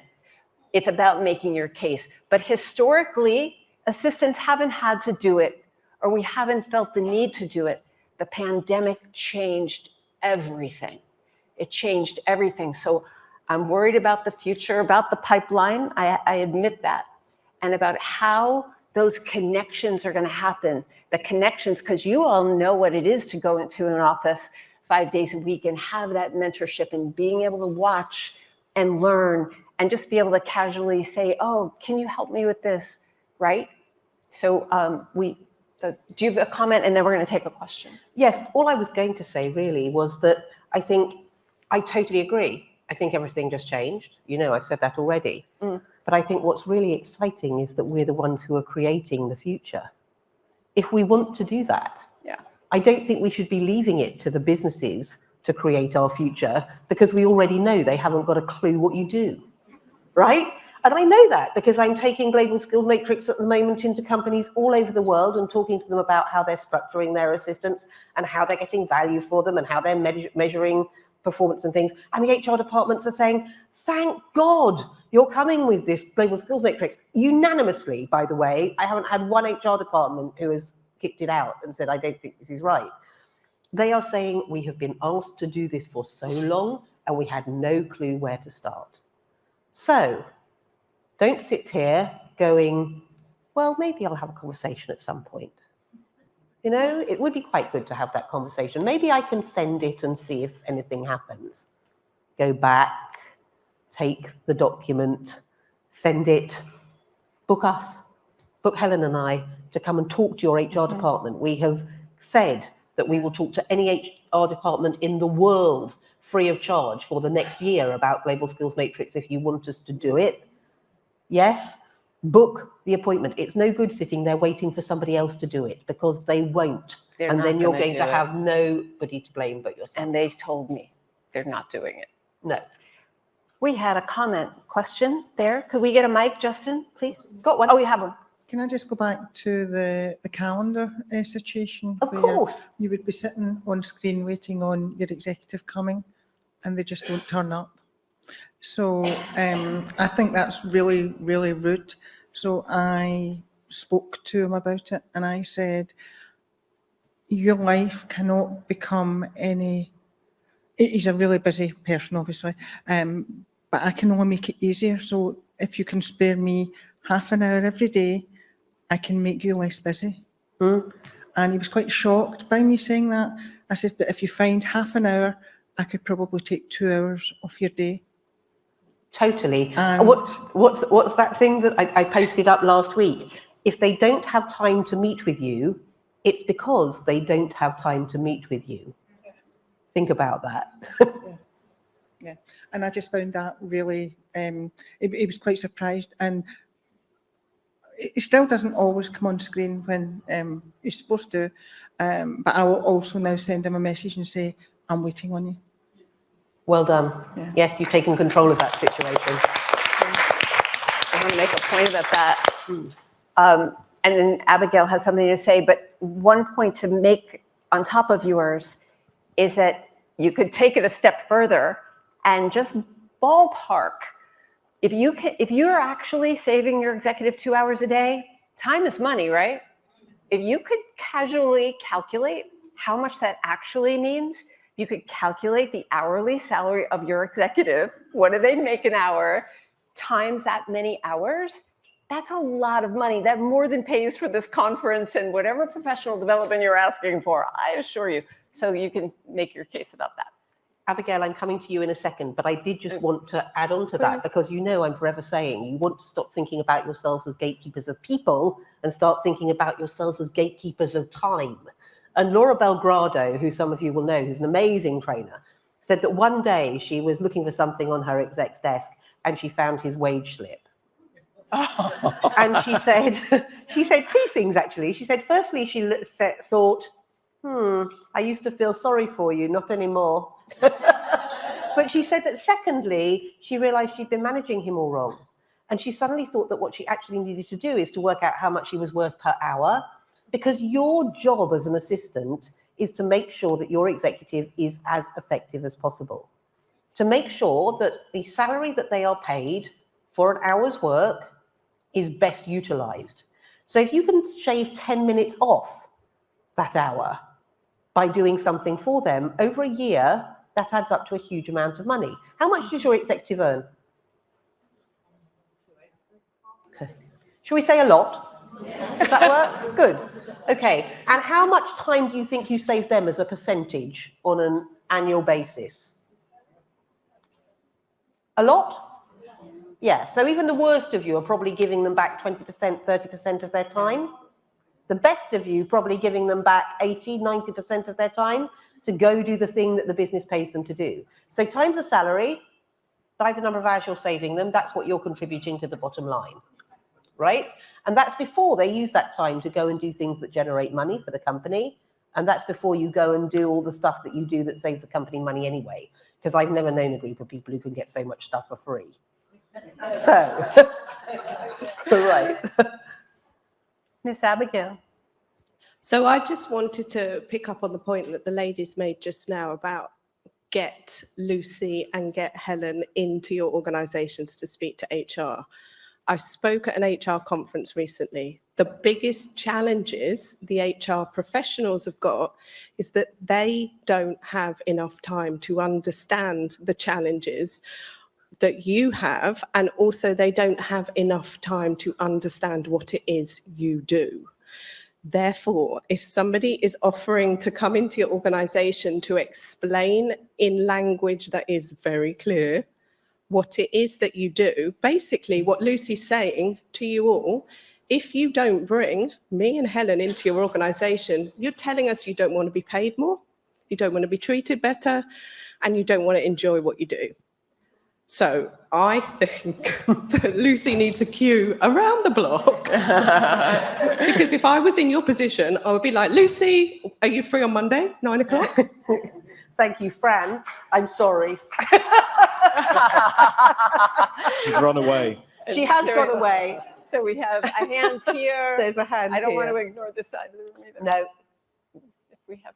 It's about making your case. But historically, assistants haven't had to do it, or we haven't felt the need to do it. The pandemic changed everything. It changed everything. So I'm worried about the future, about the pipeline. I admit that. And about how those connections are going to happen. The connections, because you all know what it is to go into an office 5 days a week and have that mentorship and being able to watch and learn and just be able to casually say, oh, can you help me with this, right? So do you have a comment? And then we're going to take a question. Yes, all I was going to say really was that I think I totally agree. I think everything just changed. You know, I said that already. But I think what's really exciting is that we're the ones who are creating the future. If we want to do that, I don't think we should be leaving it to the businesses to create our future, because we already know they haven't got a clue what you do, right? And I know that because I'm taking Global Skills Matrix at the moment into companies all over the world and talking to them about how they're structuring their assistants and how they're getting value for them and how they're measuring performance and things. And the HR departments are saying, thank God you're coming with this Global Skills Matrix. Unanimously, by the way, I haven't had one HR department who has kicked it out and said, I don't think this is right. They are saying we have been asked to do this for so long and we had no clue where to start. So don't sit here going, well, maybe I'll have a conversation at some point. You know, it would be quite good to have that conversation. Maybe I can send it and see if anything happens. Go back, take the document, send it, book us, book Helen and I to come and talk to your HR department. We have said that we will talk to any HR department in the world free of charge for the next year about Global Skills Matrix if you want us to do it. Yes, book the appointment. It's no good sitting there waiting for somebody else to do it, because they won't. And then you're going to have nobody to blame but yourself. And they told me they're not doing it. No. We had a question there. Could we get a mic, Justin, please? Got one. Oh, we have one. Can I just go back to the calendar situation? Of where course. You would be sitting on screen waiting on your executive coming and they just don't turn up. So I think that's really, really rude. So I spoke to him about it and I said, your life cannot become any, he's a really busy person, obviously, but I can only make it easier. So if you can spare me half an hour every day, I can make you less busy. And he was quite shocked by me saying that. I said, but if you find half an hour, I could probably take 2 hours off your day. Totally. And What's that thing that I posted up last week? If they don't have time to meet with you, it's because they don't have time to meet with you. Think about that. Yeah, and I just found that really, he was quite surprised, and he still doesn't always come on screen when he's supposed to, but I will also now send him a message and say, I'm waiting on you. Well done. Yeah. Yes, you've taken control of that situation. I want to make a point about that. And then Abigail has something to say, but one point to make on top of yours is that you could take it a step further and just ballpark. If you're actually saving your executive 2 hours a day, time is money, right? If you could casually calculate how much that actually means, you could calculate the hourly salary of your executive. What do they make an hour? Times that many hours. That's a lot of money. That more than pays for this conference and whatever professional development you're asking for, I assure you. So you can make your case about that. Abigail, I'm coming to you in a second, but I did just want to add on to that, because you know I'm forever saying you want to stop thinking about yourselves as gatekeepers of people and start thinking about yourselves as gatekeepers of time. And Laura Belgrado, who some of you will know, who's an amazing trainer, said that one day she was looking for something on her exec's desk and she found his wage slip. And she said two things, actually. She said, firstly, she thought, I used to feel sorry for you, not anymore. But she said that secondly, she realized she'd been managing him all wrong. And she suddenly thought that what she actually needed to do is to work out how much he was worth per hour, because your job as an assistant is to make sure that your executive is as effective as possible, to make sure that the salary that they are paid for an hour's work is best utilized. So if you can shave 10 minutes off that hour by doing something for them over a year, that adds up to a huge amount of money. How much does your executive earn? Shall we say a lot? Does that work? Good. Okay. And how much time do you think you save them as a percentage on an annual basis? A lot? Yeah. So even the worst of you are probably giving them back 20%, 30% of their time. The best of you probably giving them back 80, 90% of their time to go do the thing that the business pays them to do. So times the salary, by the number of hours you're saving them, that's what you're contributing to the bottom line, right? And that's before they use that time to go and do things that generate money for the company. And that's before you go and do all the stuff that you do that saves the company money anyway. Because I've never known a group of people who can get so much stuff for free. So, right. Miss Abigail. So I just wanted to pick up on the point that the ladies made just now about get Lucy and get Helen into your organisations to speak to HR. I spoke at an HR conference recently. The biggest challenges the HR professionals have got is that they don't have enough time to understand the challenges that you have, and also they don't have enough time to understand what it is you do. Therefore, if somebody is offering to come into your organisation to explain in language that is very clear what it is that you do, basically what Lucy's saying to you all, if you don't bring me and Helen into your organisation, you're telling us you don't want to be paid more, you don't want to be treated better, and you don't want to enjoy what you do. So I think that Lucy needs a queue around the block. Because if I was in your position, I would be like, Lucy, are you free on Monday, 9 o'clock? Thank you, Fran. I'm sorry. She's run away. She has gone away. So we have a hand here. There's a hand I don't here. want to ignore this side of the room either. No. If we have.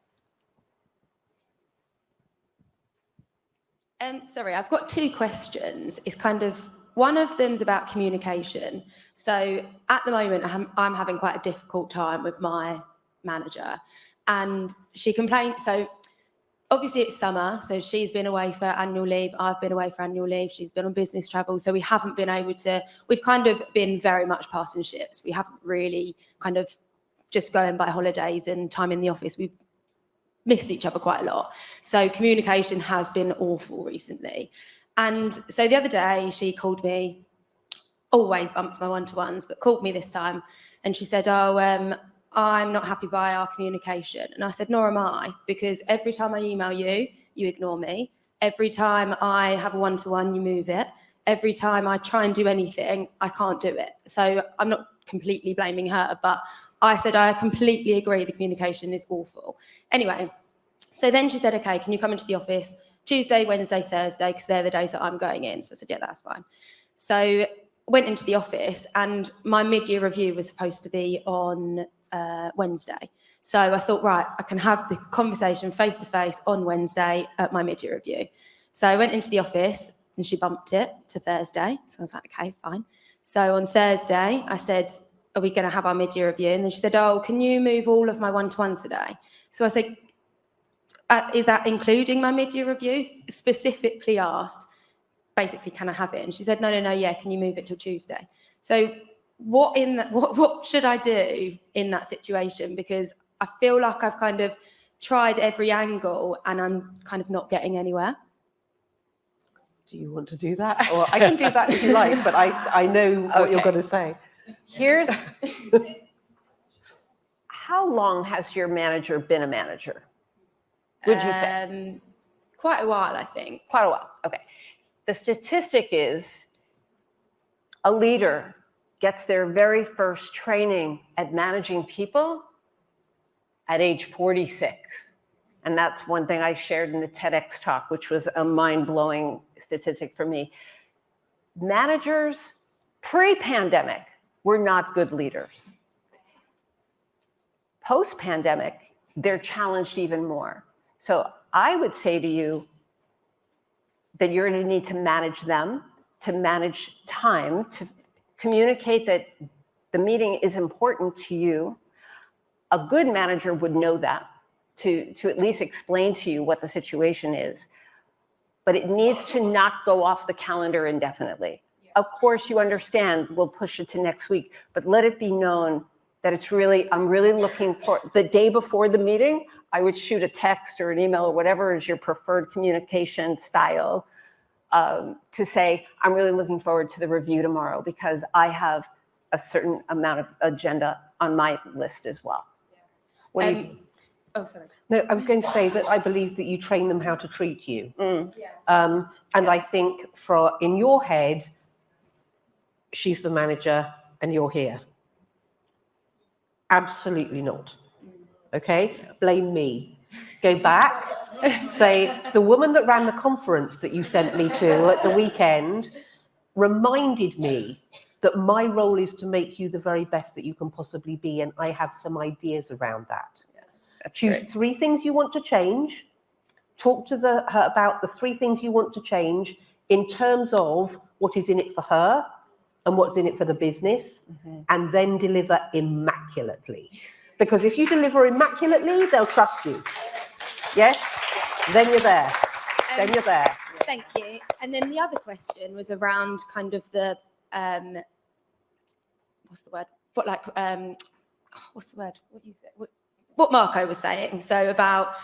Sorry, I've got two questions. It's kind of, one of them's about communication. So at the moment, I'm having quite a difficult time with my manager, and she complained. So obviously it's summer, so she's been away for annual leave. I've been away for annual leave. She's been on business travel. So we haven't been able to, we've kind of been very much passing ships. We haven't really kind of just going by holidays and time in the office. We've missed each other quite a lot. So communication has been awful recently. And so the other day she called me, always bumps my one-to-ones, but called me this time. And she said, I'm not happy by our communication. And I said, nor am I, because every time I email you, you ignore me. Every time I have a one-to-one, you move it. Every time I try and do anything, I can't do it. So I'm not completely blaming her, but I said, I completely agree, the communication is awful. Anyway, so then she said, okay, can you come into the office Tuesday, Wednesday, Thursday, because they're the days that I'm going in. So I said, yeah, that's fine. So went into the office, and my mid-year review was supposed to be on Wednesday. So I thought, right, I can have the conversation face-to-face on Wednesday at my mid-year review. So I went into the office, and she bumped it to Thursday. So I was like, okay, fine. So on Thursday, I said, are we going to have our mid-year review? And then she said, oh, can you move all of my one-to-ones today? So I said, is that including my mid-year review? Specifically asked, basically, can I have it? And she said, no, yeah, can you move it till Tuesday? So what should I do in that situation? Because I feel like I've kind of tried every angle and I'm kind of not getting anywhere. Do you want to do that? Or I can do that if you like, but I know what you're going to say. Here's, how long has your manager been a manager? Would you say? Quite a while, I think. Quite a while, okay. The statistic is a leader gets their very first training at managing people at age 46. And that's one thing I shared in the TEDx talk, which was a mind-blowing statistic for me. Managers pre-pandemic were not good leaders. Post-pandemic, they're challenged even more. So I would say to you that you're going to need to manage them, to manage time, to communicate that the meeting is important to you. A good manager would know that, to at least explain to you what the situation is. But it needs to not go off the calendar indefinitely. Of course, you understand, we'll push it to next week, but let it be known that it's really, I'm really looking for, the day before the meeting, I would shoot a text or an email or whatever is your preferred communication style to say, I'm really looking forward to the review tomorrow because I have a certain amount of agenda on my list as well. What do you think? Oh, sorry. No, I was going to say that I believe that you train them how to treat you. And I think in your head, she's the manager and you're here. Absolutely not. Okay? Blame me. Go back, say, the woman that ran the conference that you sent me to at the weekend reminded me that my role is to make you the very best that you can possibly be, and I have some ideas around that. Choose 3 things you want to change. Talk to her about the 3 things you want to change in terms of what is in it for her and what's in it for the business, and then deliver immaculately. Because if you deliver immaculately, they'll trust you. Yes? Then you're there. Then you're there. Thank you. And then the other question was around kind of the, what's the word? What's the word? What you said? What Marco was saying. So about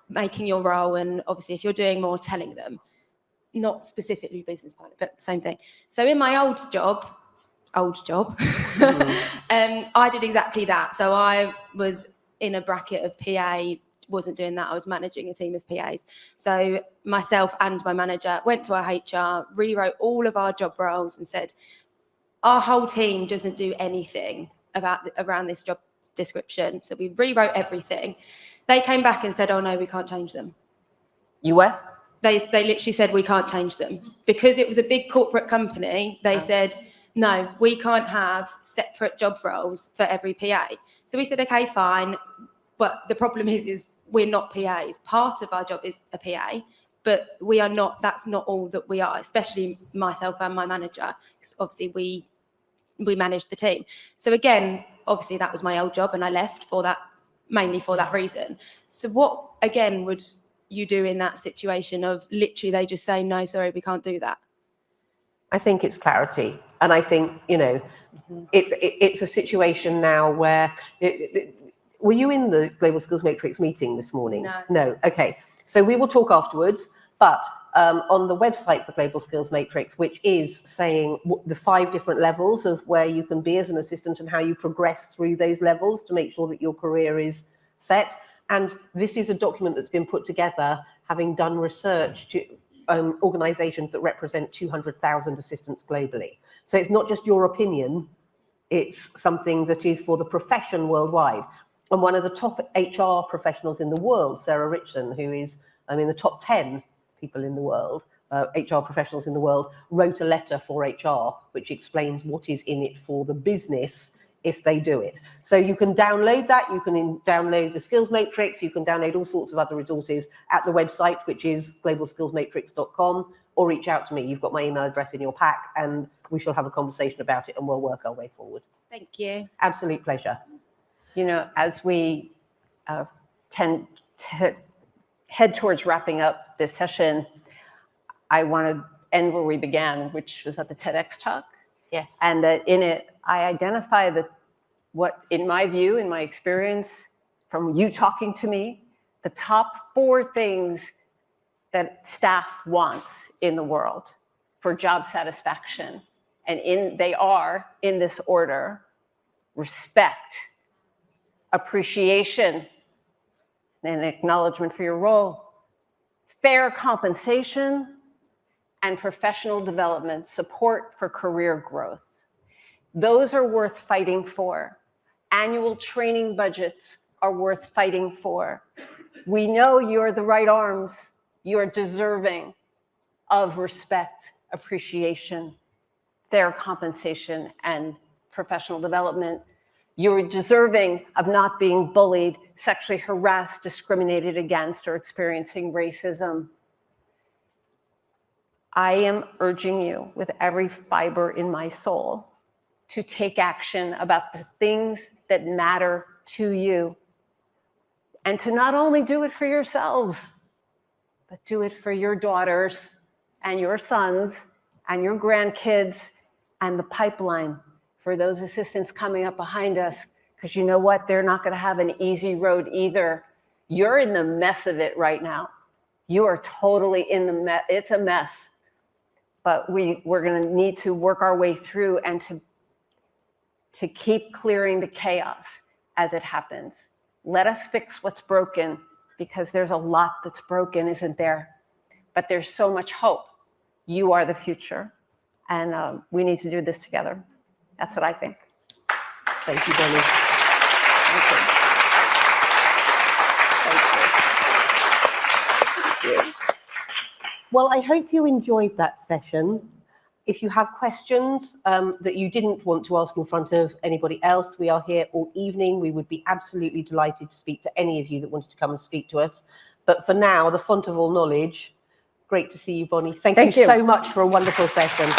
making your role, and obviously if you're doing more, telling them, not specifically business partner, but same thing. So in my old job, I did exactly that. So I was in a bracket of PA, wasn't doing that. I was managing a team of PAs. So myself and my manager went to our HR, rewrote all of our job roles and said, our whole team doesn't do anything around this job description. So we rewrote everything. They came back and said, oh no, we can't change them. You what? They literally said, we can't change them. Because it was a big corporate company, they said, no, we can't have separate job roles for every PA. So we said, okay, fine. But the problem is we're not PAs. Part of our job is a PA, but we are not, that's not all that we are, especially myself and my manager. Because obviously we manage the team. So again, obviously that was my old job and I left for that, mainly for that reason. So what, again, would you do in that situation of literally they just say, no, sorry, we can't do that? I think it's clarity. And I think, it's a situation now where, were you in the Global Skills Matrix meeting this morning? No. Okay. So we will talk afterwards, but on the website for Global Skills Matrix, which is saying the 5 different levels of where you can be as an assistant and how you progress through those levels to make sure that your career is set. And this is a document that's been put together having done research to organizations that represent 200,000 assistants globally. So it's not just your opinion, it's something that is for the profession worldwide. And one of the top HR professionals in the world, Sarah Richardson, who is in the top 10 people in the world, HR professionals in the world, wrote a letter for HR, which explains what is in it for the business if they do it. So you can download that, you can download the Skills Matrix, you can download all sorts of other resources at the website, which is globalskillsmatrix.com, or reach out to me. You've got my email address in your pack, and we shall have a conversation about it and we'll work our way forward. Thank you. Absolute pleasure. As we tend to head towards wrapping up this session, I want to end where we began, which was at the TEDx talk. Yes. And that in it, I identify that what, in my view, in my experience, from you talking to me, the top 4 things that staff wants in the world for job satisfaction. And they are, in this order, respect, appreciation, and acknowledgement for your role, fair compensation, and professional development, support for career growth. Those are worth fighting for. Annual training budgets are worth fighting for. We know you're the right arms. You're deserving of respect, appreciation, fair compensation, and professional development. You're deserving of not being bullied, sexually harassed, discriminated against, or experiencing racism. I am urging you with every fiber in my soul to take action about the things that matter to you. And to not only do it for yourselves, but do it for your daughters and your sons and your grandkids and the pipeline for those assistants coming up behind us. Because you know what? They're not going to have an easy road either. You're in the mess of it right now. You are totally in the mess. It's a mess. But we're going to need to work our way through and to keep clearing the chaos as it happens. Let us fix what's broken, because there's a lot that's broken, isn't there? But there's so much hope. You are the future, and we need to do this together. That's what I think. Thank you, Bonnie. Thank you. Well, I hope you enjoyed that session. If you have questions that you didn't want to ask in front of anybody else, we are here all evening. We would be absolutely delighted to speak to any of you that wanted to come and speak to us. But for now, the font of all knowledge, great to see you, Bonnie. Thank you so much for a wonderful session.